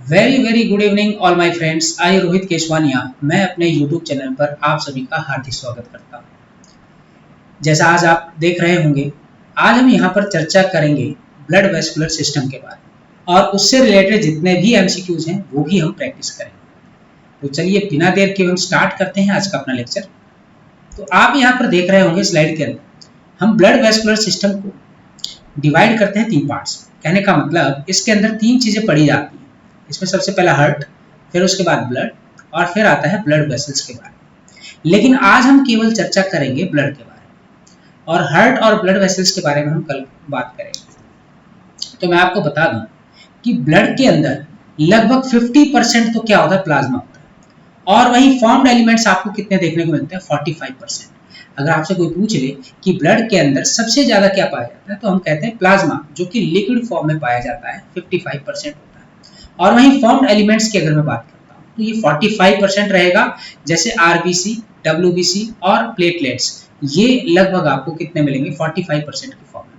Very very good evening all my friends. I Rohit Keshwania मैं अपने YouTube channel पर आप सभी का हार्दिक स्वागत करता हूं। जैसा आज आप देख रहे होंगे, आज हम यहां पर चर्चा करेंगे ब्लड वेस्कुलर सिस्टम के बारे में और उससे रिलेटेड जितने भी एमसीक्यूज हैं वो भी हम प्रैक्टिस करेंगे। तो चलिए बिना देर के हम स्टार्ट करते हैं आज का अपना लेक्चर। तो आप यहाँ पर देख रहे होंगे स्लाइड के अंदर हम ब्लड वेस्कुलर सिस्टम को डिवाइड करते हैं 3 पार्ट्स। कहने का मतलब इसके अंदर 3 चीजें पढ़ी जाती हैं। इसमें सबसे पहला हार्ट, फिर उसके बाद ब्लड और फिर आता है ब्लड वेसल्स के बारे में। लेकिन आज हम केवल चर्चा करेंगे ब्लड के बारे में और हार्ट और ब्लड वेसल्स के बारे में हम कल बात करेंगे। तो मैं आपको बता दूं कि ब्लड के अंदर लगभग 50% तो क्या होता है, प्लाज्मा होता है और वहीं फॉर्म्ड एलिमेंट्स आपको कितने देखने को मिलते हैं, 45%। अगर आपसे कोई पूछ ले कि ब्लड के अंदर सबसे ज्यादा क्या पाया जाता है तो हम कहते हैं प्लाज्मा, जो कि लिक्विड फॉर्म में पाया जाता है, 55% होता है। और वहीं फॉर्म्ड एलिमेंट्स की अगर मैं बात करता हूँ तो ये 45% रहेगा। जैसे आरबीसी, डब्ल्यूबीसी और प्लेटलेट्स, ये लगभग आपको कितने मिलेंगे, 45% की फॉर्म में।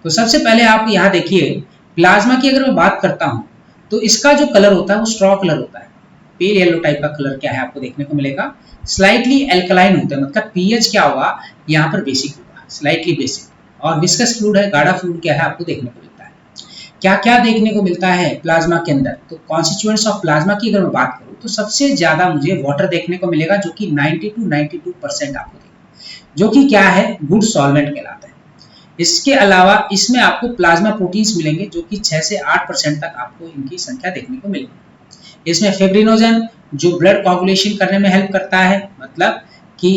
तो सबसे पहले आप यहाँ देखिए, प्लाज्मा की अगर मैं बात करता हूँ तो इसका जो कलर होता है वो स्ट्रॉ कलर होता है। पेल येलो टाइप का कलर क्या है आपको देखने को मिलेगा। स्लाइटली एल्कलाइन होता है, मतलब पीएच क्या होगा यहाँ पर, बेसिक होगा, स्लाइटली बेसिक। और विस्कस फ्लूइड है, गाढ़ा फ्लूइड क्या है आपको देखने को मिलता है। क्या क्या देखने को मिलता है प्लाज्मा के अंदर, तो कॉन्स्टिट्यूएंट्स ऑफ प्लाज्मा की अगर मैं बात करूँ तो सबसे ज्यादा मुझे वाटर देखने को मिलेगा, जो कि 90 to 92% आपको देगा, जो कि क्या है, गुड सॉल्वेंट कहलाता है। इसके अलावा इसमें आपको प्लाज्मा प्रोटीन्स मिलेंगे, जो कि 6 से 8% तक आपको इनकी संख्या देखने को मिलेगी। इसमें फिब्रिनोजन जो ब्लड कोगुलेशन करने में हेल्प करता है, मतलब कि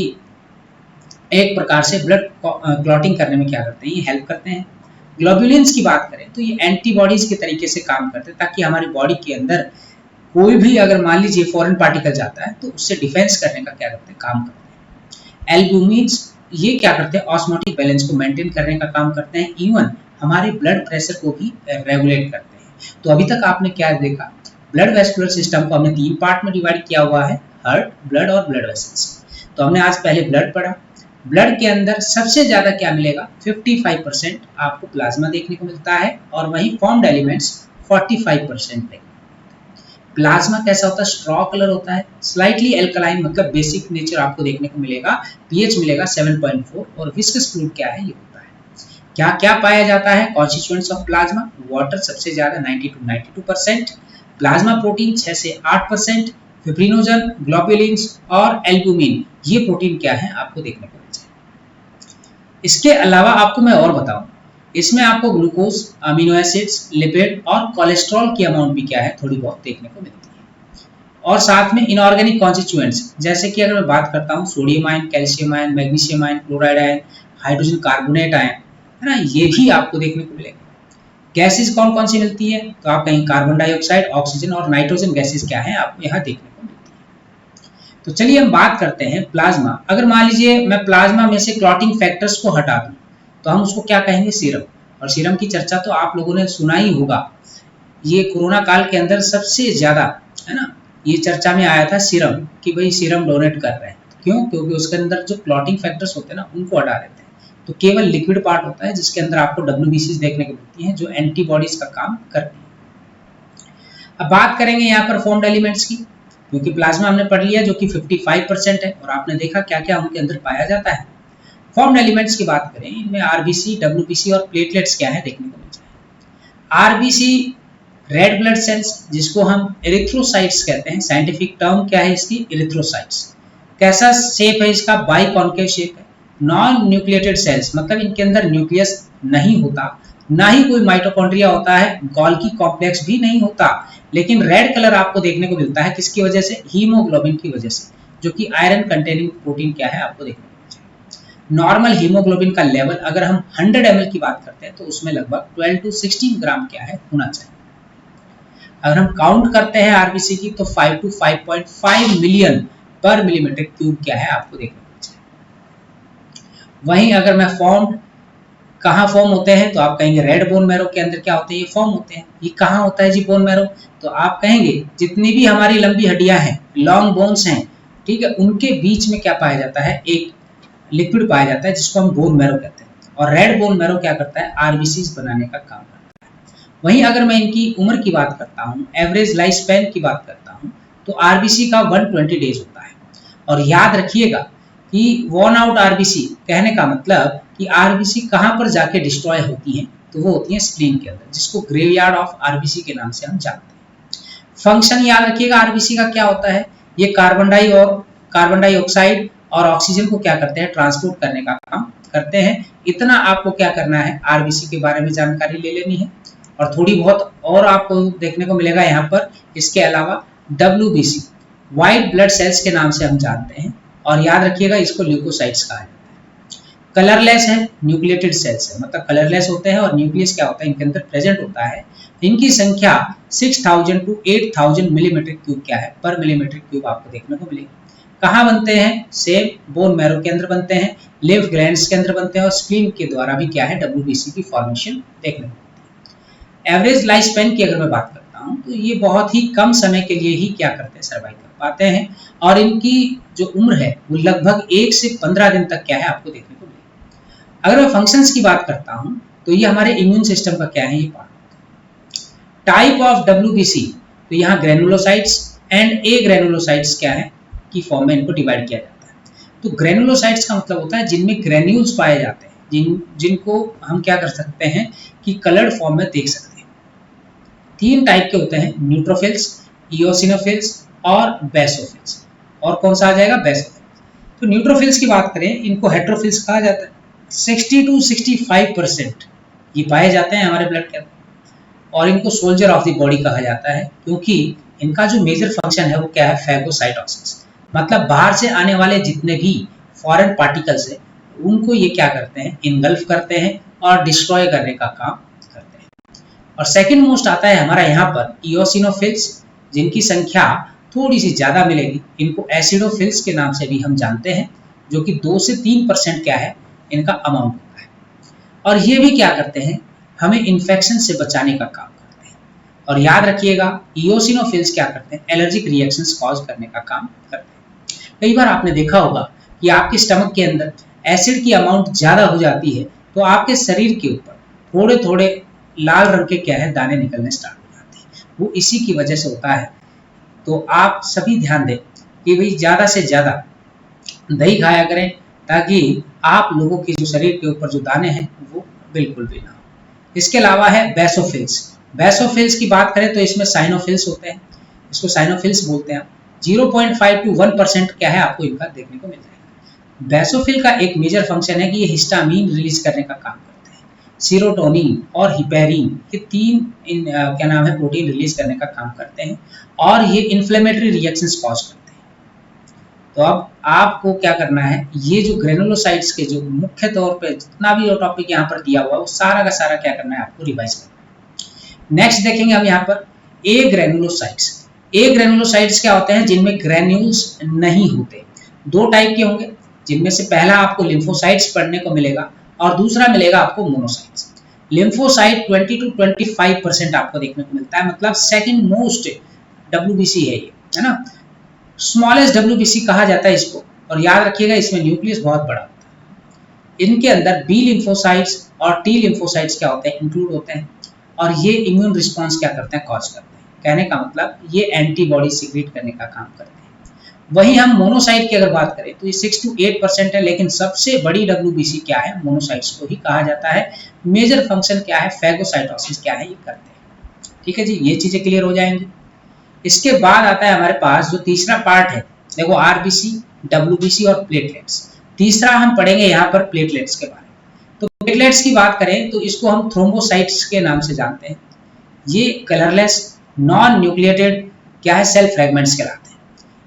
एक प्रकार से ब्लड क्लॉटिंग करने में क्या करते हैं, ये हेल्प करते हैं। ग्लोबुलिन्स की बात करें तो ये एंटीबॉडीज के तरीके से काम करते हैं, ताकि हमारी बॉडी के अंदर कोई भी अगर मान लीजिए फॉरेन पार्टिकल जाता है तो उससे डिफेंस करने का क्या करते हैं, काम करते हैं। एल्ब्यूमिन्स ये क्या करते हैं, ऑस्मोटिक बैलेंस को मेंटेन करने का काम करते हैं। इवन हमारे ब्लड प्रेशर को भी रेगुलेट करते हैं। तो अभी तक आपने क्या देखा, ब्लड वेस्कुलर सिस्टम को हमने 3 पार्ट में डिवाइड किया हुआ है, हार्ट, ब्लड और ब्लड वेसल्स। तो हमने आज पहले ब्लड पढ़ा। ब्लड के अंदर सबसे ज्यादा क्या मिलेगा, 55% आपको प्लाज्मा देखने को मिलता है और वहीं फॉर्म्ड एलिमेंट्स 45% देखने। प्लाज्मा कैसा होता है, स्ट्रॉ कलर होता है, स्लाइटली एल्कलाइन, मतलब बेसिक नेचर आपको देखने को मिलेगा, पीएच मिलेगा 7.4 और विस्कस फ्लूइड क्या है, ये होता है। क्या क्या पाया जाता है कॉन्स्टिट्यूएंट्स ऑफ प्लाज्मा, वाटर सबसे ज्यादा 90 to 92%, प्लाज्मा प्रोटीन 6 से 8%, फिब्रिनोजन, ग्लोबुलिन्स और एल्बुमिन, ये प्रोटीन क्या है आपको देखने को मिलता है। इसके अलावा आपको मैं और बताऊं, इसमें आपको ग्लूकोज, अमीनो एसिड्स, लिपिड और कोलेस्ट्रॉल की अमाउंट भी क्या है, थोड़ी बहुत देखने को मिलती है। और साथ में इनऑर्गेनिक कॉन्स्टिट्यूएंट्स, जैसे कि अगर मैं बात करता हूँ sodium ion, calcium ion, magnesium ion, chloride ion, hydrogen carbonate ion, है ना, ये भी आपको देखने को मिलेगा। गैसेस कौन कौन सी मिलती है, तो आप कहीं कार्बन डाइऑक्साइड, ऑक्सीजन और नाइट्रोजन गैसेस क्या है आपको यहाँ देखने को मिलती है। तो चलिए हम बात करते हैं प्लाज्मा। अगर मान लीजिए मैं प्लाज्मा में से क्लॉटिंग फैक्टर्स को हटा दूं तो हम उसको क्या कहेंगे, सीरम। और सीरम की चर्चा तो आप लोगों ने सुना ही होगा, ये कोरोना काल के अंदर सबसे ज्यादा, है ना, ये चर्चा में आया था सीरम, कि भाई सीरम डोनेट कर रहे हैं। क्यों, क्योंकि उसके अंदर जो क्लॉटिंग फैक्टर्स होते हैं ना, उनको हटा देते हैं, तो केवल लिक्विड पार्ट होता है जिसके अंदर आपको डब्ल्यूबीसी देखने को मिलती है, जो एंटीबॉडीज का काम करती है। अब बात करेंगे यहाँ पर फॉर्म्ड एलिमेंट्स की, क्योंकि प्लाज्मा हमने पढ़ लिया जो कि 55% है और आपने देखा क्या क्या उनके अंदर पाया जाता है। फॉर्म्ड एलिमेंट्स की बात करें, इनमें आरबीसी, डब्ल्यूबीसी और प्लेटलेट्स क्या है देखने को मिलता है। आरबीसी रेड ब्लड सेल्स, जिसको हम एरिथ्रोसाइट्स कहते हैं, साइंटिफिक टर्म क्या है इसकी, एरिथ्रोसाइट्स। कैसा शेप है इसका, बाइकॉन्केव शेप है। नॉन न्यूक्लिएटेड सेल्स, मतलब इनके अंदर न्यूक्लियस नहीं होता, ना ही कोई माइटोकॉन्ड्रिया होता है, गोल्गी कॉम्प्लेक्स भी नहीं होता, लेकिन रेड कलर आपको देखने को मिलता है किसकी वजह से, हीमोग्लोबिन की वजह से, जो कि आयरन कंटेनिंग प्रोटीन क्या है आपको देखने को मिलता है। नॉर्मल हीमोग्लोबिन का लेवल अगर हम 100 ml की बात करते हैं तो उसमें लगभग 12 to 16 ग्राम क्या है होना चाहिए। अगर हम काउंट करते हैं आरबीसी की तो 5 to 5.5 मिलियन पर मिलीमीटर क्यूब क्या है आपको देखने को मिलता है। वहीं अगर मैं फॉर्म कहाँ फॉर्म होते हैं तो आप कहेंगे रेड बोन मैरो के अंदर क्या होते हैं, ये फॉर्म होते हैं। ये कहाँ होता है जी बोन मैरो, तो आप कहेंगे जितनी भी हमारी लंबी हड्डियां हैं, लॉन्ग बोन्स हैं, ठीक है, उनके बीच में क्या पाया जाता है, एक लिक्विड पाया जाता है जिसको हम बोन मैरो कहते हैं। और रेड बोन मैरो क्या करता है, आरबीसी बनाने का काम करता है। वहीं अगर मैं इनकी उम्र की बात करता हूँ, एवरेज लाइफ स्पैन की बात करता हूँ, तो आरबीसी का 120 डेज होता है। और याद रखिएगा कि वॉर्न आउट आरबीसी कहने का मतलब कि आरबीसी कहाँ पर जाके डिस्ट्रॉय होती हैं, तो वो होती है स्प्लीन के अंदर, जिसको ग्रेवयार्ड ऑफ आरबीसी के नाम से हम जानते हैं। फंक्शन याद रखिएगा आरबीसी का क्या होता है, ये कार्बन डाइऑक्साइड और ऑक्सीजन को क्या करते हैं, ट्रांसपोर्ट करने का काम करते हैं। इतना आपको क्या करना है, आरबीसी के बारे में जानकारी ले लेनी है। और थोड़ी बहुत और आपको देखने को मिलेगा यहाँ पर। इसके अलावा डब्ल्यूबीसी व्हाइट ब्लड सेल्स के नाम से हम जानते हैं, और याद रखिएगा इसको ल्यूकोसाइट्स कहा जाता है। कलरलेस है, न्यूक्लिएटेड सेल्स है, मतलब कलरलेस होते हैं, और न्यूक्लियस क्या होता है, इनके अंदर प्रेजेंट होता है। इनकी संख्या 6000 टू 8000 मिलीमीटर क्यूब क्या है, पर मिलीमीटर क्यूब आपको देखने को मिलेगी। कहाँ बनते हैं, सेम बोन मैरो के अंदर बनते हैं, लिम्फ ग्लैंड्स के अंदर बनते हैं, और स्प्लीन के द्वारा भी क्या है, डब्ल्यूबीसी की फॉर्मेशन देखने को मिलती है। एवरेज लाइफ स्पैन की अगर मैं बात करता हूँ, तो ये बहुत ही कम समय के लिए ही क्या करते हैं, सर्वाइव कर पाते हैं, और इनकी जो उम्र है वो लगभग 1 से 15 दिन तक क्या है आपको देखने को मिलेगी। अगर मैं फंक्शंस की बात करता हूँ, तो ये हमारे इम्यून सिस्टम का क्या है, ये पार्ट। टाइप ऑफ डब्ल्यूबीसी, तो यहाँ ग्रेनुलोसाइट्स एंड ए ग्रेनुलोसाइट्स क्या है की फॉर्म में इनको डिवाइड किया जाता है। तो ग्रेनुलोसाइट्स का मतलब होता है जिनमें ग्रेन्यूल्स पाए जाते हैं, जिनको हम क्या कर सकते हैं कि कलर्ड फॉर्म में देख सकते हैं। 3 टाइप के होते हैं, न्यूट्रोफिल्स, इओसिनोफिल्स और बेसोफिल्स। और कौन सा आ जाएगा, बेसोफिल्स। तो न्यूट्रोफिल्स की बात करें, इनको हेट्रोफिल्स कहा जाता है। 60 टू 65% ये पाए जाते हैं हमारे ब्लड के अंदर, और इनको सोल्जर ऑफ द बॉडी कहा जाता है, क्योंकि इनका जो मेजर फंक्शन है वो क्या है, फैगोसाइटोसिस। मतलब बाहर से आने वाले जितने भी फॉरेन पार्टिकल्स हैं उनको ये क्या करते हैं, इनगल्फ करते हैं और डिस्ट्रॉय करने का काम करते हैं। और सेकंड मोस्ट आता है हमारा यहाँ पर इओसिनोफिल्स, जिनकी संख्या थोड़ी सी ज़्यादा मिलेगी। इनको एसिडोफिल्स के नाम से भी हम जानते हैं, जो कि 2 से 3% क्या है, इनका अमाउंट होता है। और ये भी क्या करते हैं, हमें इन्फेक्शन से बचाने का काम करते हैं। और याद रखिएगा इओसिनोफिल्स क्या करते हैं, एलर्जिक रिएक्शंस कॉज करने का काम करते हैं। कई बार आपने देखा होगा कि आपके स्टमक के अंदर एसिड की अमाउंट ज़्यादा हो जाती है, तो आपके शरीर के ऊपर थोड़े थोड़े लाल रंग के क्या है, दाने निकलने स्टार्ट हो जाते हैं। वो इसी की वजह से होता है। तो आप सभी ध्यान दें कि भाई ज़्यादा से ज़्यादा दही खाया करें, ताकि आप लोगों के जो शरीर के ऊपर जो दाने हैं वो बिल्कुल भी ना हो। इसके अलावा है बेसोफिल्स। बेसोफिल्स की बात करें तो इसमें साइनोफिल्स होते हैं, इसको साइनोफिल्स बोलते हैं। 0.5 टू 1% क्या है आपको इनका देखने को मिल जाएगा। बेसोफिल का एक मेजर फंक्शन है कि ये हिस्टामीन रिलीज करने का काम करते हैं। सीरोटोनिन और हिपेरिन, ये 3 क्या नाम है, प्रोटीन रिलीज करने का काम करते हैं, और ये इन्फ्लेमेटरी रिएक्शंस कॉज करते हैं। तो अब आपको क्या करना है, ये जो ग्रेनुलोसाइट्स के जो मुख्य तौर पे जितना भी टॉपिक यहाँ पर दिया हुआ है वो सारा का सारा क्या करना है, आपको रिवाइज करना है। नेक्स्ट देखेंगे हम यहाँ पर ए ग्रेनुलोसाइट्स। ए ग्रेनुलोसाइट्स क्या होते हैं, जिनमें ग्रेन्यूल्स नहीं होते। 2 टाइप के होंगे, जिनमें से पहला आपको लिम्फोसाइट्स पढ़ने को मिलेगा, और दूसरा मिलेगा आपको मोनोसाइट्स। लिम्फोसाइट 20 टू 25% आपको देखने को मिलता है, मतलब सेकंड मोस्ट डब्ल्यूबीसी है ये, है ना। स्मॉलेस्ट डब्ल्यूबीसी कहा जाता है इसको। और याद रखिएगा इसमें न्यूक्लियस बहुत बड़ा होता है। इनके अंदर बी लिम्फोसाइट्स और टी लिम्फोसाइट्स क्या होते हैं, इंक्लूड होते हैं, और ये इम्यून रिस्पॉन्स क्या करते हैं, कॉज करते हैं। कहने का मतलब ये एंटीबॉडी सीक्रेट करने का काम करते हैं। वहीं हम मोनोसाइट की अगर बात करें तो ये 6 टू 8% है, लेकिन सबसे बड़ी डब्ल्यूबीसी क्या है, मोनोसाइट्स को ही कहा जाता है। मेजर फंक्शन क्या है, फैगोसाइटोसिस क्या है, ये करते हैं। ठीक है जी, ये चीजें क्लियर हो जाएंगी। इसके बाद आता है हमारे पास जो तीसरा पार्ट है, देखो आरबीसी, डब्ल्यूबीसी और प्लेटलेट्स। तीसरा हम पढ़ेंगे यहाँ पर प्लेटलेट्स के बारे में। तो प्लेटलेट्स की बात करें तो इसको हम थ्रोम्बोसाइट्स के नाम से जानते हैं। ये कलरलेस नॉन न्यूक्लिएटेड क्या है, सेल फ्रेगमेंट्स कहलाते हैं।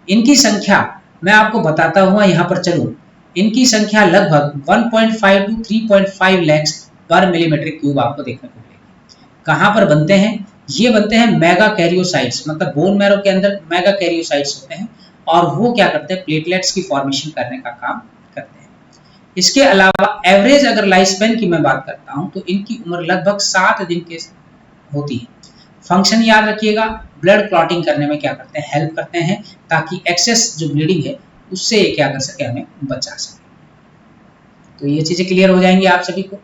इनकी संख्या मैं आपको बताता हुआ यहाँ पर चलूँ, इनकी संख्या लगभग 1.5 टू 3.5 लाख पर मिलीमीटर क्यूब आपको देखने को मिलेगी। कहाँ पर बनते हैं, ये बनते हैं मेगा कैरियोसाइट्स, मतलब बोन मैरो के अंदर मेगा कैरियोसाइट्स होते हैं, और वो क्या करते हैं, प्लेटलेट्स की फॉर्मेशन करने का काम करते हैं। इसके अलावा एवरेज अगर लाइफ स्पैन की मैं बात करता हूं, तो इनकी उम्र लगभग 7 दिन के होती है। फंक्शन याद रखिएगा, ब्लड क्लॉटिंग करने में क्या करते हैं, हेल्प करते हैं, ताकि एक्सेस जो ब्लीडिंग है उससे ये क्या कर सके, हमें बचा सके। तो ये चीजें क्लियर हो जाएंगी आप सभी को।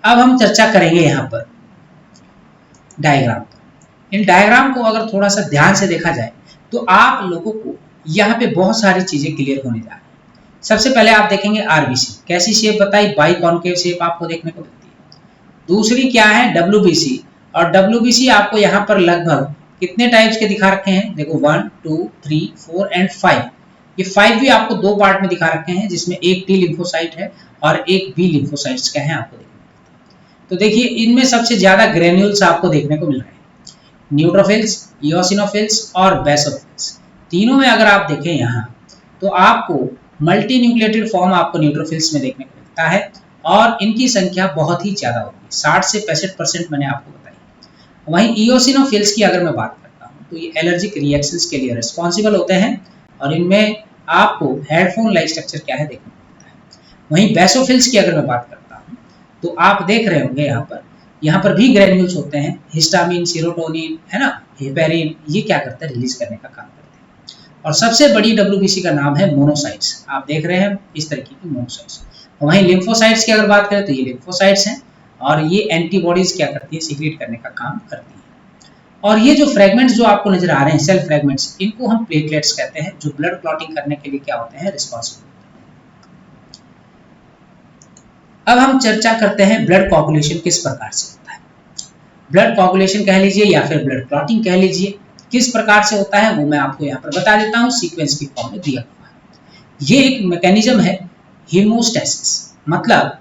अब हम चर्चा करेंगे यहाँ पर डायग्राम। इन डायग्राम को अगर थोड़ा सा ध्यान से देखा जाए तो आप लोगों को यहाँ पे बहुत सारी चीजें क्लियर होने जा रही है। सबसे पहले आप देखेंगे आरबीसी, कैसी शेप बताई, बाई कॉन्केव शेप आपको देखने को मिलती है। दूसरी क्या है, डब्ल्यूबीसी, और डब्ल्यूबीसी आपको यहाँ पर लगभग कितने टाइप्स के दिखा रखे हैं, देखो 1 2 3 4 एंड 5। ये 5 भी आपको दो पार्ट में दिखा रखे हैं, जिसमें एक टी लिम्फोसाइट है और एक बी लिम्फोसाइट्स का है आपको देखने को। तो देखिए इनमें सबसे ज्यादा ग्रेन्यूल्स आपको देखने को मिल रहे हैं, न्यूट्रोफिल्स, इओसिनोफिल्स और बेसोफिल्स। तीनों में अगर आप देखें यहाँ तो आपको मल्टी न्यूक्लिएटेड फॉर्म आपको न्यूट्रोफिल्स में देखने को मिलता है और इनकी संख्या बहुत ही ज्यादा होगी, 60 से 65% मैंने आपको बताई। वहीं इओसिनोफिल्स की अगर मैं बात करता हूँ तो ये एलर्जिक रिएक्शंस के लिए रिस्पॉन्सिबल होते हैं और इनमें आपको हेडफोन लाइक स्ट्रक्चर क्या है देखने को मिलता है। वहीं बेसोफिल्स की अगर मैं बात करता हूँ तो आप देख रहे होंगे यहाँ पर भी ग्रेन्यूल्स होते हैं, हिस्टामिन, सेरोटोनिन, है ना, हेपेरिन, ये क्या करते हैं, रिलीज करने का काम करते हैं। और सबसे बड़ी डब्ल्यूबीसी का नाम है मोनोसाइट्स, आप देख रहे हैं इस तरीके की मोनोसाइट्स। वहीं लिम्फोसाइट्स की अगर बात करें तो ये लिम्फोसाइट्स हैं और ये एंटीबॉडीज क्या करती है, सीक्रेट करने का काम करती है। और ये जो फ्रेगमेंट्स जो आपको नजर आ रहे हैं, सेल फ्रेगमेंट्स, इनको हम प्लेटलेट्स कहते हैं, जो ब्लड क्लॉटिंग करने के लिए क्या होते हैं, रिस्पॉन्सिबल। अब हम चर्चा करते हैं ब्लड कोगुलेशन किस प्रकार से होता है। ब्लड कोगुलेशन कह लीजिए या फिर ब्लड क्लॉटिंग कह लीजिए, किस प्रकार से होता है वो मैं आपको यहाँ पर बता देता हूँ, सीक्वेंस की फॉर्म में दिया हुआ है। ये एक मैकेनिज्म है हीमोस्टेसिस, मतलब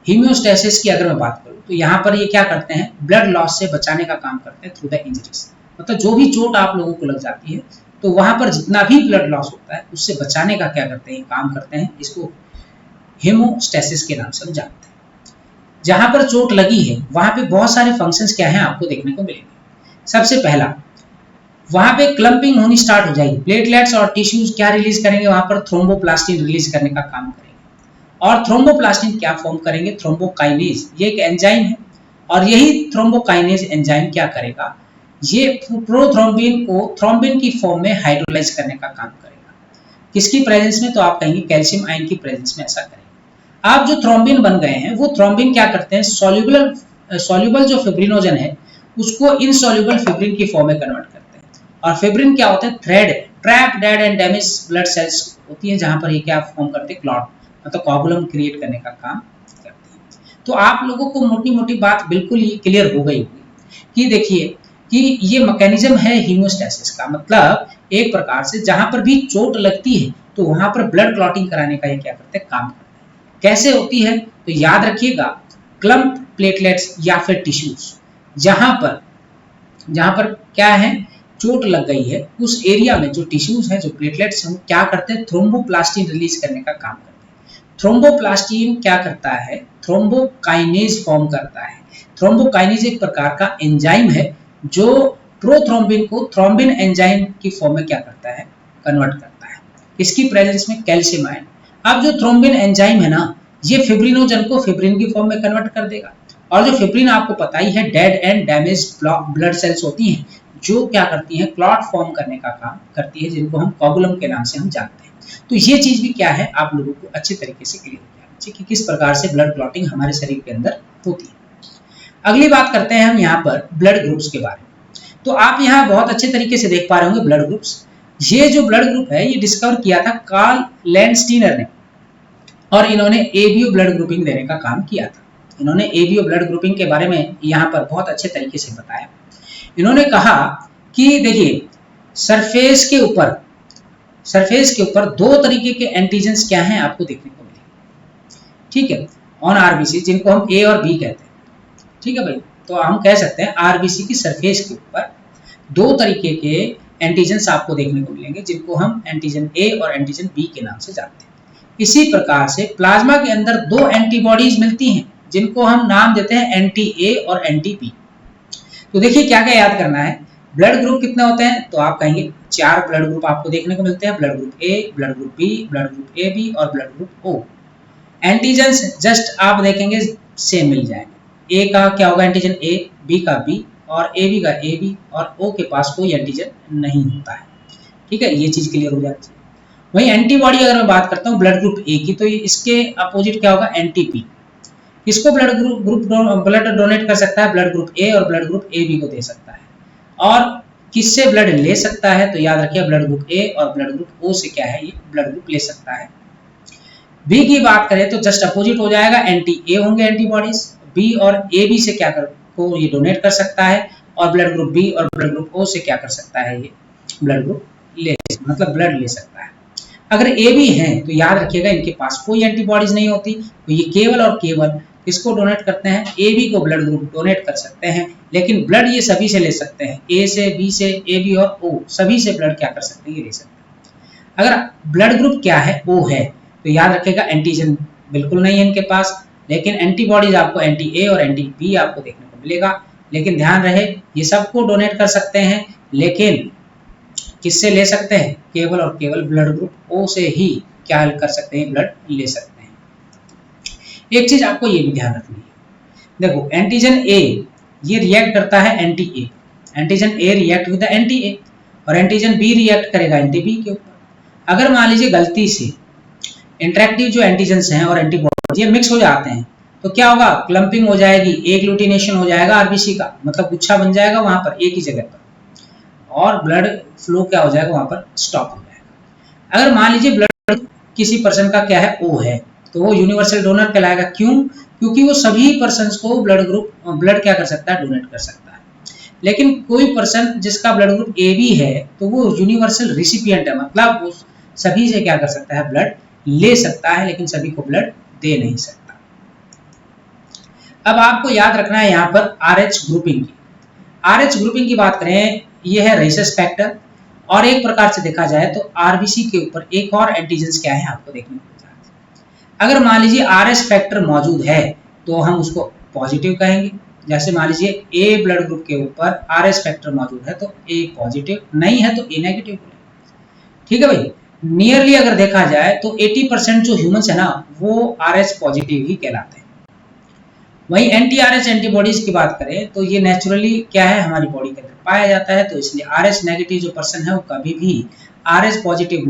हीमोस्टेसिस की अगर मैं बात करूँ तो यहाँ पर ये क्या करते हैं, ब्लड लॉस से बचाने का काम करते हैं थ्रू द इंजरीज। मतलब जो भी चोट आप लोगों को लग जाती है तो वहां पर जितना भी ब्लड लॉस होता है उससे बचाने का क्या करते हैं, काम करते हैं। इसको हेमोस्टेसिस के नाम से हम जानते हैं। जहां पर चोट लगी है वहां पे बहुत सारे फंक्शंस क्या हैं आपको देखने को मिलेंगे। सबसे पहला, वहां पे क्लम्पिंग होनी स्टार्ट हो जाएगी, प्लेटलेट्स और टिश्यूज क्या रिलीज करेंगे, वहां पर थ्रोम्बोप्लास्टिन रिलीज करने का काम करेंगे। और थ्रोम्बोप्लास्टिन क्या फॉर्म करेंगे, थ्रोम्बोकाइनेज, ये एक एंजाइम है और यही थ्रोम्बोकाइनेज एंजाइम क्या करेगा, ये प्रोथ्रोम्बिन को थ्रोम्बिन की फॉर्म में हाइड्रोलाइज करने का काम करेगा। किसकी प्रेजेंस में, तो आप कहेंगे कैल्शियम आयन की प्रेजेंस में ऐसा करेंगे। आप जो थ्रोम्बिन बन गए हैं वो थ्रोम्बिन क्या करते हैं, सॉल्युबल जो फिब्रिनोजन है उसको इनसॉल्युबल फिब्रिन की फॉर्म में कन्वर्ट करते हैं। और फिब्रिन क्या होता है, thread, trap, dead and damage blood cells होती है, जहां पर ये क्या फॉर्म करते हैं, क्लॉट, मतलब कोगुलम क्रिएट करने का काम करते हैं। तो आप लोगों को मोटी मोटी बात बिल्कुल ही क्लियर हो गई होगी कि देखिए कि ये मैकेनिज्म है हीमोस्टेसिस का, मतलब एक प्रकार से जहां पर भी चोट लगती है तो वहां पर ब्लड क्लॉटिंग कराने का ये क्या करते हैं, काम करते हैं। कैसे होती है, तो याद रखिएगा, क्लम्प प्लेटलेट्स या फिर टिश्यूज, जहां पर क्या है, चोट लग गई है, उस एरिया में जो टिश्यूज है, जो प्लेटलेट्स हैं, क्या करते हैं, थ्रोम्बोप्लास्टिन रिलीज करने का काम करते हैं। थ्रोम्बोप्लास्टिन क्या करता है, थ्रोम्बोकाइनेज फॉर्म करता है। थ्रोम्बोकाइनेज एक प्रकार का एंजाइम है जो प्रोथ्रोम्बिन को थ्रोम्बिन एंजाइम की फॉर्म में क्या करता है, कन्वर्ट करता है। इसकी प्रेजेंस में कैल्शियम आयन। अब जो थ्रोम्बिन एंजाइम है ना, ये फिब्रिनोजन को फिब्रिन की फॉर्म में कन्वर्ट कर देगा। और जो फिब्रिन आपको पता ही है, dead and damage blood cells होती हैं जो क्या करती हैं, क्लॉट फॉर्म करने का काम करती है, जिनको हम कोगुलम के नाम से हम जानते हैं। तो ये चीज भी क्या है, आप लोगों को अच्छे तरीके से क्लियर हो जाना चाहिए कि किस प्रकार से ब्लड क्लॉटिंग हमारे शरीर के अंदर होती है। अगली बात करते हैं हम यहाँ पर ब्लड ग्रुप्स के बारे में। तो आप यहाँ बहुत अच्छे तरीके से देख पा रहे होंगे ब्लड ग्रुप्स। ये जो ब्लड ग्रुप है ये डिस्कवर किया था कार्ल लैंडस्टीनर ने और इन्होंने एबीओ ब्लड ग्रुपिंग देने का काम किया था। इन्होंने एबीओ ब्लड ग्रुपिंग के बारे में यहाँ पर बहुत अच्छे तरीके से बताया। इन्होंने कहा कि देखिए सरफेस के ऊपर दो तरीके के एंटीजेंस क्या हैं आपको देखने को मिलेंगे, ठीक है, ऑन आरबीसी, जिनको हम ए और बी कहते हैं, ठीक है भाई। तो हम कह सकते हैं आरबीसी की सरफेस के ऊपर दो तरीके के एंटीजेंस आपको देखने को मिलेंगे, जिनको हम एंटीजन ए और एंटीजन बी के नाम से जानते हैं। इसी प्रकार से प्लाज्मा के अंदर दो एंटीबॉडीज मिलती हैं जिनको हम नाम देते हैं एंटी ए और एंटी बी। तो देखिए क्या क्या याद करना है, ब्लड ग्रुप कितने होते हैं, तो आप कहेंगे 4 ब्लड ग्रुप आपको देखने को मिलते हैं, blood group A, blood group B, blood group A B और blood group O. Antigens just आप देखेंगे सेम मिल जाएंगे, ए का क्या होगा एंटीजन ए, बी का बी और ए बी का ए बी, और ओ के पास कोई एंटीजन नहीं होता है, ठीक है, ये चीज क्लियर हो जाती है। वहीं एंटीबॉडी अगर मैं बात करता हूँ ब्लड ग्रुप ए की, तो इसके अपोजिट क्या होगा, एंटी पी। किसको ब्लड डोनेट कर सकता है? ब्लड ग्रुप ए और ब्लड ग्रुप ए बी को दे सकता है। और किससे ब्लड ले सकता है? तो याद रखिए ब्लड ग्रुप ए और ब्लड ग्रुप ओ से क्या है, ये ब्लड ग्रुप ले सकता है। बी की बात करें तो जस्ट अपोजिट हो जाएगा, एंटी ए होंगे एंटीबॉडीज, बी और ए बी से क्या को ये डोनेट कर सकता है, और ब्लड ग्रुप बी और ब्लड ग्रुप ओ से क्या कर सकता है, ये ब्लड ग्रुप ले मतलब ब्लड ले सकता है। अगर ए बी हैं तो याद रखिएगा इनके पास कोई एंटीबॉडीज नहीं होती, तो ये केवल और केवल किसको डोनेट करते हैं? ए बी को ब्लड ग्रुप डोनेट कर सकते हैं, लेकिन ब्लड ये सभी से ले सकते हैं, ए से, बी से, ए बी और ओ सभी से ब्लड क्या कर सकते हैं, ये ले सकते हैं। अगर ब्लड ग्रुप क्या है? ओ है, तो याद रखिएगा एंटीजन बिल्कुल नहीं है इनके पास, लेकिन एंटीबॉडीज आपको एंटी ए और एंटी बी आपको देखने को मिलेगा। लेकिन ध्यान रहे ये सबको डोनेट कर सकते हैं, लेकिन किससे ले सकते हैं? केवल और केवल ब्लड ग्रुप ओ से ही क्या कर सकते हैं, ब्लड ले सकते हैं। एक चीज आपको ये भी ध्यान रखनी है, देखो एंटीजन ए ये रिएक्ट करता है anti A, antigen A react with anti A, और एंटीजन बी रिएक्ट करेगा एंटी बी के ऊपर। अगर मान लीजिए गलती से इंटरेक्टिव जो एंटीजन्स हैं और एंटीबॉडीज ये मिक्स हो जाते हैं, तो क्या होगा? क्लंपिंग हो जाएगी, एग्लूटिनेशन हो जाएगा आरबीसी का, मतलब गुच्छा बन जाएगा वहां पर एक ही जगह पर, और ब्लड फ्लो क्या हो जाएगा वहां पर, स्टॉप हो जाएगा। अगर मान लीजिए ब्लड किसी पर्सन का क्या है, ओ है, तो वो यूनिवर्सल डोनर कहलाएगा। क्यों? क्योंकि वो सभी पर्सन्स को ब्लड क्या कर सकता है, डोनेट कर सकता है। लेकिन कोई पर्सन जिसका ब्लड ग्रुप ए बी है तो वो यूनिवर्सल रिसिपिएंट है, मतलब वो सभी से क्या कर सकता है, ब्लड ले सकता है, लेकिन सभी को ब्लड दे नहीं सकता। अब आपको याद रखना है यहाँ पर आरएच ग्रुपिंग की। आरएच ग्रुपिंग की बात करें, ये है रेसस फैक्टर, और एक प्रकार से देखा जाए तो आरबीसी के ऊपर एक और एंटीजन क्या है आपको देखने को मिलता है। अगर मान लीजिए आरएच फैक्टर मौजूद है तो हम उसको पॉजिटिव कहेंगे। जैसे मान लीजिए ए ब्लड ग्रुप के ऊपर आरएच फैक्टर मौजूद है तो ए पॉजिटिव, नहीं है तो ए नेगेटिव बोले। ठीक है भाई, नियरली अगर देखा जाए तो 80% जो ह्यूमंस है ना वो आरएच पॉजिटिव ही कहलाते हैं। वहीं एंटी आरएच एंटीबॉडीज की बात करें तो ये नेचुरली क्या है, हमारी बॉडी के अंदर पाया जाता है, तो इसलिए आरएच नेगेटिव जो पर्सन है वो कभी भी आरएच पॉजिटिव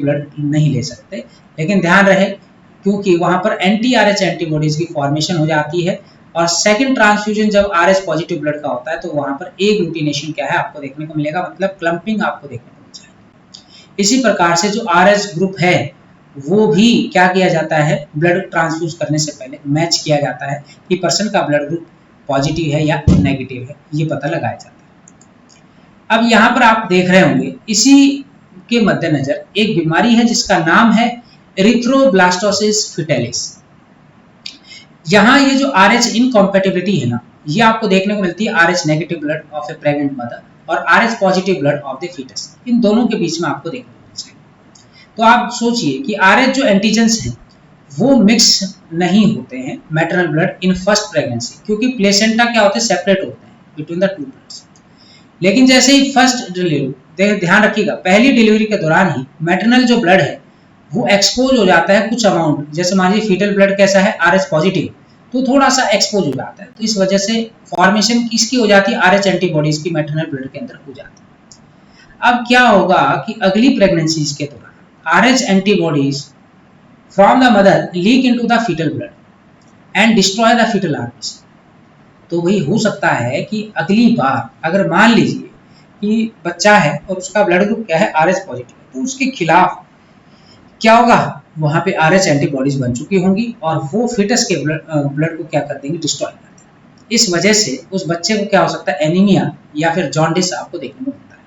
ब्लड नहीं ले सकते। लेकिन ध्यान रहे क्योंकि वहां पर एंटी आरएच एंटीबॉडीज की फॉर्मेशन हो जाती है, और सेकंड ट्रांसफ्यूजन जब आरएच पॉजिटिव ब्लड का होता है तो वहां पर एग्लूटिनेशन क्या है आपको देखने को मिलेगा, मतलब क्लंपिंग आपको देखने को मिल जाएगी। इसी प्रकार से जो आरएच ग्रुप है वो भी क्या किया जाता है, ब्लड ट्रांसफ्यूज करने से पहले मैच किया जाता है कि पर्सन का ब्लड ग्रुप पॉजिटिव है या नेगेटिव है, ये पता लगाया जाता है। अब यहाँ पर आप देख रहे होंगे इसी के मद्देनजर एक बीमारी है जिसका नाम है एरिथ्रोब्लास्टोसिस फिटेलिस। यहाँ ये जो आरएच इनकॉम्पेटिबिलिटी है ना, ये आपको देखने को मिलती है Rh negative blood of a pregnant mother और Rh positive blood of the foetus, इन दोनों के बीच में आपको देखने को मिल जाएगी। तो आप सोचिए कि आरएच जो एंटीजेंस हैं वो मिक्स नहीं होते हैं maternal blood in first pregnancy, क्योंकि प्लेसेंटा क्या होते हैं, सेपरेट होते हैं बिटवीन द टू ब्लड्स। लेकिन जैसे ही फर्स्ट डिलीवरी, ध्यान रखिएगा पहली डिलीवरी के दौरान ही मैटरनल जो ब्लड है वो एक्सपोज हो जाता है कुछ अमाउंट, जैसे मान लीजिए फीटल ब्लड कैसा है, आरएच पॉजिटिव, तो थोड़ा सा एक्सपोज हो जाता है, तो इस वजह से फॉर्मेशन किसकी हो जाती है, आरएच एंटीबॉडीज की मैटरनल ब्लड के अंदर हो जाती है। अब क्या होगा कि अगली प्रेगनेंसीज के दौरान Rh antibodies from the mother leak into the fetal blood and destroy the fetal RBC. तो वही हो सकता है कि अगली बार अगर मान लीजिए कि बच्चा है और उसका ब्लड ग्रुप क्या है, आरएच पॉजिटिव, तो उसके खिलाफ क्या होगा, वहां पे आरएच एंटीबॉडीज बन चुकी होंगी और वो फिटस के ब्लड को क्या कर देंगे, डिस्ट्रॉय कर देंगे। इस वजह से उस बच्चे को क्या हो सकता है, एनीमिया या फिर जॉन्डिस आपको देखने को मिलता है।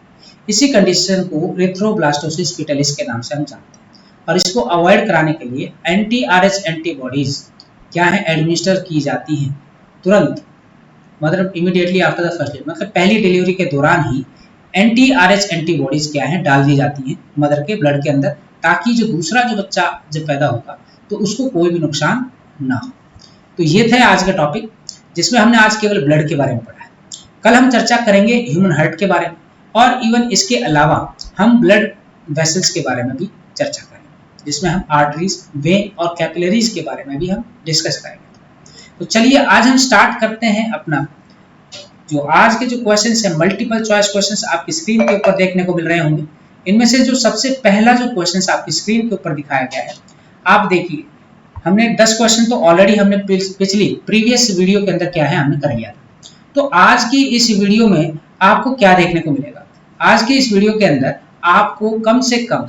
इसी कंडीशन को एरिथ्रोब्लास्टोसिस फिटेलिस के नाम से हम जानते हैं, और इसको अवॉइड कराने के लिए एंटी आरएच एंटीबॉडीज क्या है, एडमिनिस्टर की जाती हैं तुरंत, मतलब immediately after the first delivery, मतलब पहली डिलीवरी के दौरान ही एंटी आरएच एंटीबॉडीज क्या है, डाल दी जाती हैं मदर के ब्लड के अंदर, ताकि जो दूसरा जो बच्चा जब पैदा होगा तो उसको कोई भी नुकसान ना हो। तो ये थे आज का टॉपिक जिसमें हमने आज केवल ब्लड के बारे में पढ़ा है। कल हम चर्चा करेंगे ह्यूमन हार्ट के बारे में, और इवन इसके अलावा हम ब्लड वेसल्स के बारे में भी चर्चा करेंगे, जिसमें हम आर्टरीज, वेन और कैपिलरीज के बारे में भी हम डिस्कस करेंगे। तो चलिए आज हम स्टार्ट करते हैं अपना जो आज के जो क्वेश्चंस हैं, मल्टीपल चॉइस क्वेश्चंस आपकी स्क्रीन के ऊपर देखने को मिल रहे होंगे। इनमें से जो सबसे पहला जो क्वेश्चन आपकी स्क्रीन के ऊपर दिखाया गया है, आप देखिए हमने 10 क्वेश्चन तो ऑलरेडी हमने पिछली प्रीवियस वीडियो के अंदर क्या है हमने कर लिया था। तो आज की इस वीडियो में आपको क्या देखने को मिलेगा? आज की इस वीडियो के अंदर आपको कम से कम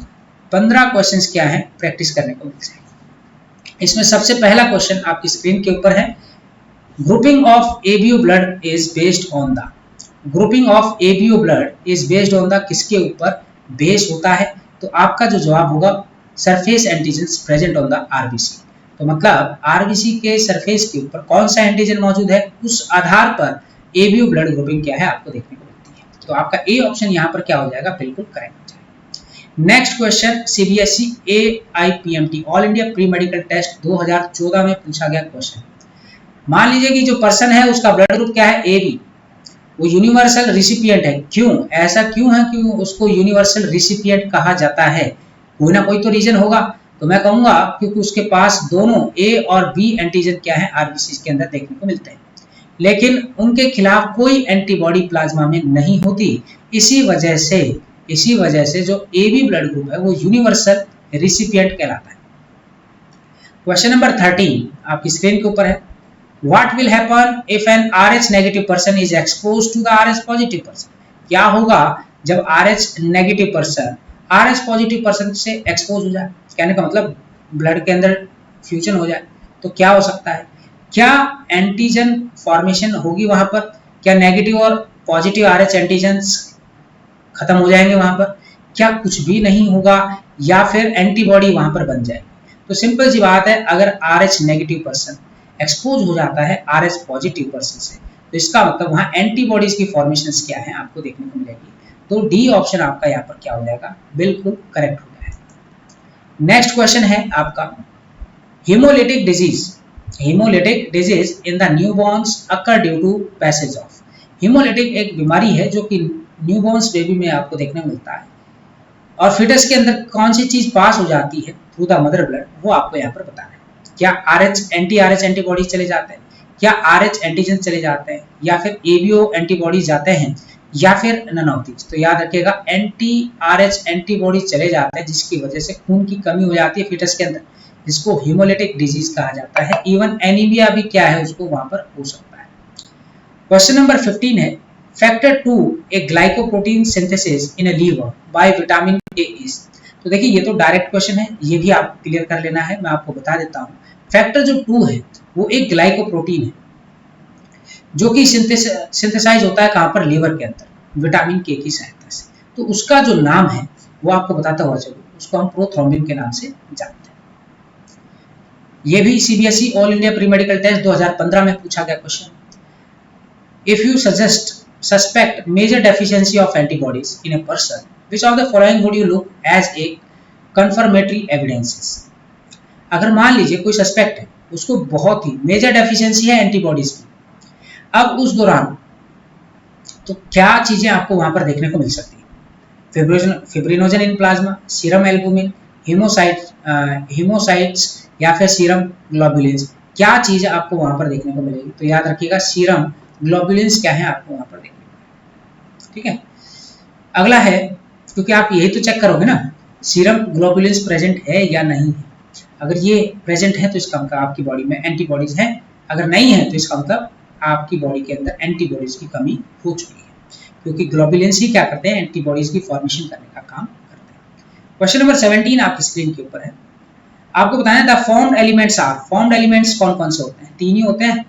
15 क्वेश्चंस क्या है प्रैक्टिस करने को मिल जाएगी। इसमें सबसे पहला क्वेश्चन आपकी स्क्रीन के ऊपर है, grouping of ABO blood is based on the, grouping of ABO blood is based on the किसके ऊपर बेस होता है? तो आपका जो जवाब होगा surface antigens present on the RBC. तो मतलब आरबीसी के सरफेस के ऊपर कौन सा एंटीजन मौजूद है, उस आधार पर एबीओ ब्लड ग्रुपिंग क्या है आपको देखने को मिलती है। तो आपका ए ऑप्शन यहाँ पर क्या हो जाएगा, बिल्कुल करेक्ट हो जाएगा। Next question CBSE AIPMT all India pre medical test 2014 में पूछा गया क्वेश्चन। मान लीजिए कि जो पर्सन है उसका ब्लड ग्रुप क्या है, AB, वो यूनिवर्सल रिसिपिएंट है। क्यों ऐसा क्यों है कि उसको यूनिवर्सल रिसिपिएंट कहा जाता है? कोई ना कोई तो रीजन होगा। तो मैं कहूंगा क्योंकि उसके पास दोनों A और B एंटीजन क्या है आरबीसी के अंदर देखने को मिलते हैं, लेकिन उनके खिलाफ कोई एंटीबॉडी प्लाज्मा में नहीं होती। इसी वजह से जो AB ब्लड ग्रुप है वो यूनिवर्सल रिसिपिएंट कहलाता है। क्वेश्चन नंबर 13 आपकी स्क्रीन के ऊपर है, What will happen if an RH negative person is exposed to the RH positive person? क्या होगा जब RH negative person RH positive person से एक्सपोज हो जाए? कहने का मतलब ब्लड के अंदर फ्यूजन हो जाए तो क्या हो सकता है? क्या एंटीजन फॉर्मेशन होगी वहां पर? क्या नेगेटिव और पॉजिटिव RH एंटीजन्स खत्म हो जाएंगे वहां पर? क्या कुछ भी नहीं होगा या फिर एंटीबॉडी वहां पर बन जाएगी? तो सिंपल सी बात है, अगर RH नेगेटिव पर्सन एक्सपोज हो जाता है RH पॉजिटिव पर्सन से तो इसका मतलब वहां एंटीबॉडीज की फॉर्मेशंस क्या है आपको देखने को मिलेगी। तो डी ऑप्शन आपका यहाँ पर क्या हो जाएगा, बिल्कुल करेक्ट हो जाएगा। नेक्स्ट क्वेश्चन है आपका, hemolytic disease, hemolytic disease in the newborns occur due to passage of. Hemolytic एक बीमारी है जो कि न्यूबॉर्न्स बेबी में आपको देखने को मिलता है, और फिटस के अंदर कौन सी चीज पास हो जाती है थ्रू द मदर ब्लड, वो आपको यहाँ पर बताना है। क्या एंटी आरएच एंटीबॉडीज चले जाते हैं, क्या आरएच एंटीजन चले जाते हैं, या फिर एबीओ एंटीबॉडीज जाते हैं, या फिर नन ऑफ दीज? तो याद रखिएगा एंटी आरएच एंटीबॉडीज चले जाते हैं, जिसकी वजह से खून की कमी हो जाती है फिटस के अंदर, जिसको हीमोलिटिक डिजीज कहा जाता है। इवन एनीमिया भी क्या है उसको वहां पर हो सकता है। क्वेश्चन नंबर 15 है, factor 2 a glycoprotein synthesis in a liver by vitamin A is. तो देखिए ये तो डायरेक्ट क्वेश्चन है, ये भी आप क्लियर कर लेना है, मैं आपको बता देता हूँ। फैक्टर जो 2 है वो एक ग्लाइकोप्रोटीन है जो कि सिंथेसाइज होता है कहां पर, लीवर के अंदर, विटामिन के की सहायता से। तो उसका जो नाम है वो आपको बताता हुआ चलो, उसको हम प्रोथ्रोम्बिन के नाम से जानते हैं। ये भी CBSE all India pre medical test 2015 में पूछा गया question. If you suspect major deficiency of antibodies in a person, which of the following would you look as a confirmatory evidences. अगर मान लीजिए कोई सस्पेक्ट है, उसको बहुत ही मेजर डेफिशिएंसी है एंटीबॉडीज की, अब उस दौरान तो क्या चीजें आपको वहां पर देखने को मिल सकती है? Fibrinogen in plasma, serum albumin, हीमोसाइट्स या फिर सीरम ग्लोबुलिन्स, क्या चीज आपको वहां पर देखने को मिलेगी? तो याद रखिएगा सीरम ग्लोबुलिन्स क्या है आपको वहां पर देखने को मिलेगी। ठीक है, अगला है, क्योंकि आप यही तो चेक करोगे ना सीरम ग्लोबुलिन्स प्रेजेंट है या नहीं है। अगर ये प्रेजेंट है तो इसका मतलब आपकी बॉडी में एंटीबॉडीज हैं, अगर नहीं है तो इसका मतलब आपकी बॉडी के अंदर एंटीबॉडीज की कमी हो चुकी है, क्योंकि ग्लोबुलिन्स ही क्या करते हैं, एंटीबॉडीज की फॉर्मेशन करने का काम करते हैं। क्वेश्चन नंबर 17 आपकी स्क्रीन के ऊपर है, आपको बताना है the formed elements are, formed elements कौन कौन से होते हैं? 3 ही होते हैं,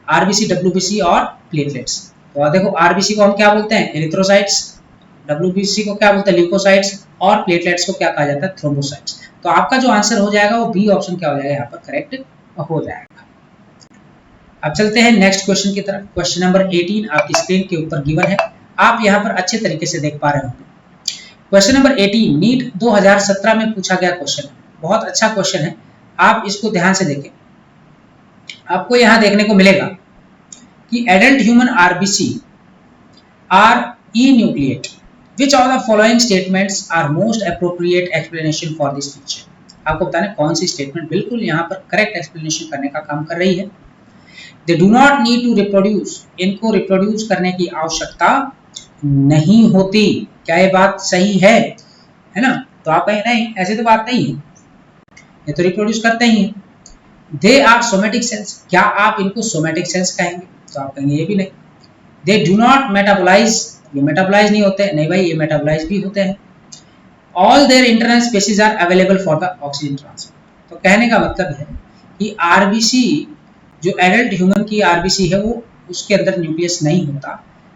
आरबीसी, डब्ल्यूबीसी और प्लेटलेट्स। तो देखो आरबीसी को हम क्या बोलते हैं, एरिथ्रोसाइट्स, डब्ल्यूबीसी को क्या बोलते हैं, ल्यूकोसाइट्स, और प्लेटलेट्स को क्या कहा जाता है, थ्रोम्बोसाइट्स। तो आपका जो आंसर हो जाएगा वो बी ऑप्शन क्या हो जाएगा यहाँ पर करेक्ट हो जाएगा। अब चलते हैं नेक्स्ट क्वेश्चन की तरफ। क्वेश्चन नंबर 18 आपकी स्क्रीन के ऊपर गिवन है, आप यहाँ पर अच्छे तरीके से देख पा रहे होंगे। क्वेश्चन नंबर 18 नीट 2017 में पूछा गया क्वेश्चन है, बहुत अच्छा क्वेश्चन है, आप इसको ध्यान से देखें। आपको यहाँ देखने को मिलेगा कि adult human RBC R E nucleate, which of the following statements are most appropriate explanation for this feature? आपको बताना है कौन सी स्टेटमेंट बिल्कुल यहाँ पर करेक्ट एक्सप्लेनेशन करने का काम कर रही है। They do not need to reproduce, इनको रिप्रोड्यूस करने की आवश्यकता नहीं होती। क्या ये बात सही है ना? तो आप कहें नहीं ऐसे तो बात नहीं है, ये तो रिप्रोड्यूस करते ही हैं। दे आर सोमेटिक सेल्स, क्या आप इनको सोमेटिक सेल्स कहेंगे? तो आप कहेंगे ये भी नहीं। दे डू नॉट मेटाबोलाइज, ये मेटाबोलाइज नहीं होते, नहीं भाई ये मेटाबोलाइज भी होते हैं। All their internal species are available for the oxygen transport. तो कहने का मतलब है कि आरबीसी, जो एडल्ट ह्यूमन की आरबीसी है, वो उसके अंदर न्यूक्लियस नहीं होता,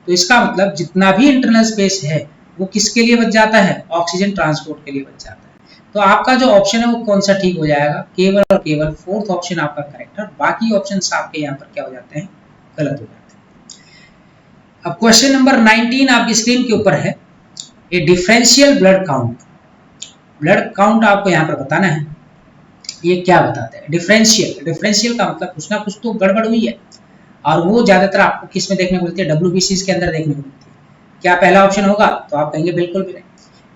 तो इसका मतलब जितना भी इंटरनल स्पेस है वो किसके लिए बच जाता है? ऑक्सीजन ट्रांसपोर्ट के लिए बच जाता है। तो आपका जो ऑप्शन है वो कौन सा ठीक हो जाएगा? केवल और केवल फोर्थ ऑप्शन आपका करेक्ट है, बाकी ऑप्शंस आपके यहाँ पर क्या हो जाते हैं? गलत हो जाते हैं। अब क्वेश्चन नंबर 19 आपकी स्क्रीन के ऊपर है, ए differential blood count. Blood count आपको यहाँ पर बताना है। ये क्या बताते हैं? डिफरेंशियल, डिफरेंशियल का मतलब कुछ ना कुछ तो गड़बड़ हुई है, और वो ज्यादातर आपको किस में देखने को मिलती है? डब्ल्यूबीसी के अंदर देखने को मिलती है। क्या पहला ऑप्शन होगा? तो आप कहेंगे बिल्कुल भी नहीं।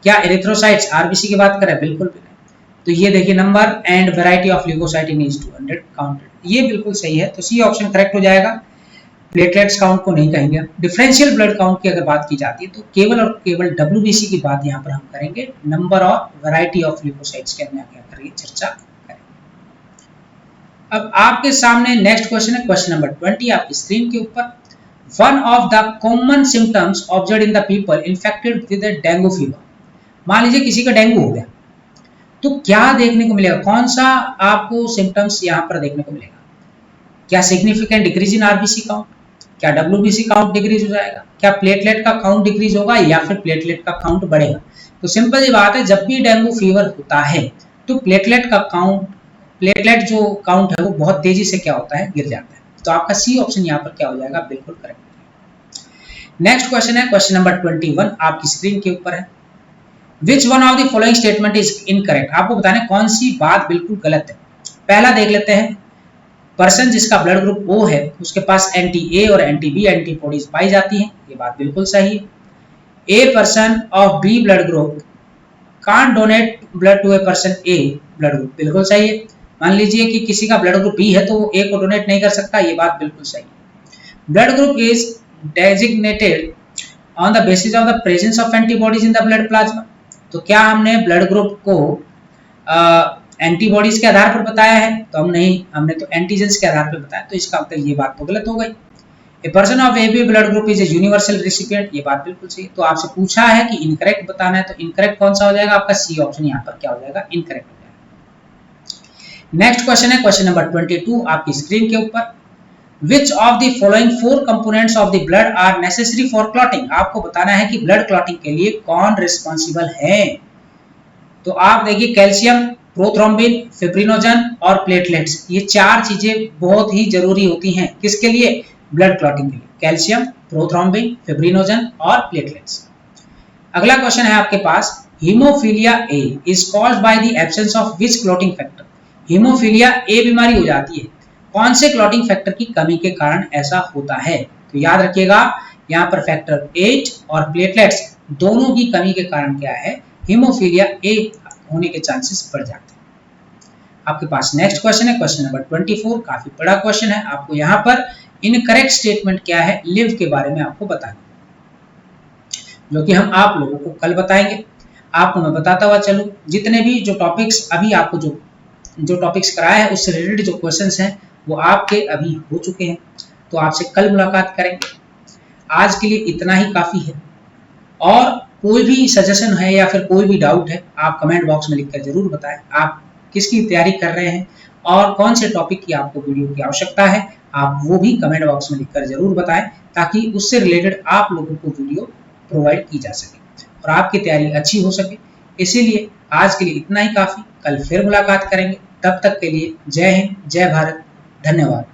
क्या एरिथ्रोसाइट्स आरबीसी की बात करें? बिल्कुल भी नहीं। तो ये देखिए, number and variety of leucocyte in is 200 counted, ये बिल्कुल सही है, तो सी ऑप्शन करेक्ट हो जाएगा। प्लेटलेट्स काउंट को नहीं कहेंगे। डिफरेंशियल ब्लड काउंट की अगर बात की जाती है तो केवल और केवल डब्ल्यूबीसी की बात यहाँ पर हम करेंगे, नंबर और वैरायटी ऑफ ल्यूकोसाइट्स के अंदर क्या करेंगे? चर्चा करेंगे। अब आपके सामने नेक्स्ट क्वेश्चन है, क्वेश्चन नंबर 20 आपकी स्क्रीन के ऊपर। One of the common symptoms observed in the people infected with dengue fever. मान लीजिए किसी का डेंगू हो गया, तो क्या देखने को मिलेगा? कौन सा आपको सिम्टम्स यहाँ पर देखने को मिलेगा? क्या significant decrease in RBC count? क्या डब्ल्यूबीसी काउंट डिक्रीज हो जाएगा? क्या प्लेटलेट का काउंट डिक्रीज होगा या फिर प्लेटलेट का काउंट बढ़ेगा? तो सिंपल सी बात है, जब भी डेंगू फीवर होता है तो प्लेटलेट का काउंट, प्लेटलेट जो काउंट है वो बहुत तेजी से क्या होता है? गिर जाता है। तो आपका सी ऑप्शन यहाँ पर क्या हो जाएगा? बिल्कुल करेक्ट। नेक्स्ट क्वेश्चन है, क्वेश्चन नंबर 21 आपकी स्क्रीन के ऊपर है। Which one of the following statement is incorrect. आपको बताना है कौन सी बात बिल्कुल गलत है। पहला देख लेते हैं, पर्सन जिसका ब्लड ग्रुप ओ है उसके पास एंटी ए और एंटी बी एंटीबॉडीज पाई जाती हैं, ये बात बिल्कुल सही है। A person of B blood group can't donate blood to a person A blood group, बिल्कुल सही है। मान लीजिए कि किसी का ब्लड ग्रुप बी है तो वो ए को डोनेट नहीं कर सकता, ये बात बिल्कुल सही है। Blood group is designated on the basis of the presence of antibodies in the blood plasma. तो क्या हमने ब्लड ग्रुप को एंटीबॉडीज के आधार पर बताया है? तो हम नहीं, हमने तो एंटीजेंस के आधार पर बताया, तो इसका मतलब ये बात तो गलत हो गई। A person of A B blood group is a universal recipient, ये बात बिल्कुल सही। तो आपसे पूछा है कि इनकरेक्ट बताना है, तो इनकरेक्ट कौन सा हो जाएगा? आपका सी ऑप्शन यहाँ पर क्या हो जाएगा? इनकरेक्ट हो जाएगा। नेक्स्ट क्वेश्चन है, क्वेश्चन नंबर 22 आपकी स्क्रीन के ऊपर। Which of the following four components of the blood are necessary for clotting? आपको बताना है कि ब्लड क्लॉटिंग के लिए कौन रिस्पॉन्सिबल है। तो आप देखिए, कैल्शियम, प्रोथ्रोम्बिन, फिब्रिनोजन और प्लेटलेट्स, ये चार चीजें बहुत ही जरूरी होती हैं किसके लिए? ब्लड क्लॉटिंग के लिए। कैल्शियम, प्रोथ्रोम्बिन, फिब्रिनोजन और प्लेटलेट्स। अगला क्वेश्चन है आपके पास, haemophilia A is caused by the absence of which clotting factor. Haemophilia A बीमारी हो जाती है कौन से क्लॉटिंग फैक्टर की कमी के कारण ऐसा होता है? तो याद रखिएगा, यहाँ पर फैक्टर 8 और प्लेटलेट्स दोनों की कमी के कारण क्या है? हीमोफीलिया ए होने के चांसेस बढ़ जाते हैं। आपके पास नेक्स्ट क्वेश्चन है, क्वेश्चन नंबर 24, काफी बड़ा क्वेश्चन है। आपको यहाँ पर इनकरेक्ट स्टेटमेंट क्या है लिव के बारे में आपको बताना, जो कि हम आप लोगों को कल बताएंगे। आपको मैं बताता हुआ चलूं, जितने भी जो टॉपिक्स अभी आपको जो टॉपिक्स कराए हैं उससे रिलेटेड जो क्वेश्चंस हैं वो आपके अभी हो चुके हैं, तो आपसे कल मुलाकात करेंगे। आज के लिए इतना ही काफी है, और कोई भी सजेशन है या फिर कोई भी डाउट है आप कमेंट बॉक्स में लिखकर जरूर बताएं। आप किसकी तैयारी कर रहे हैं और कौन से टॉपिक की आपको वीडियो की आवश्यकता है, आप वो भी कमेंट बॉक्स में लिखकर जरूर बताएं, ताकि उससे रिलेटेड आप लोगों को वीडियो प्रोवाइड की जा सके और आपकी तैयारी अच्छी हो सके। इसीलिए आज के लिए इतना ही काफी, कल फिर मुलाकात करेंगे। तब तक के लिए जय हिंद, जय भारत, धन्यवाद।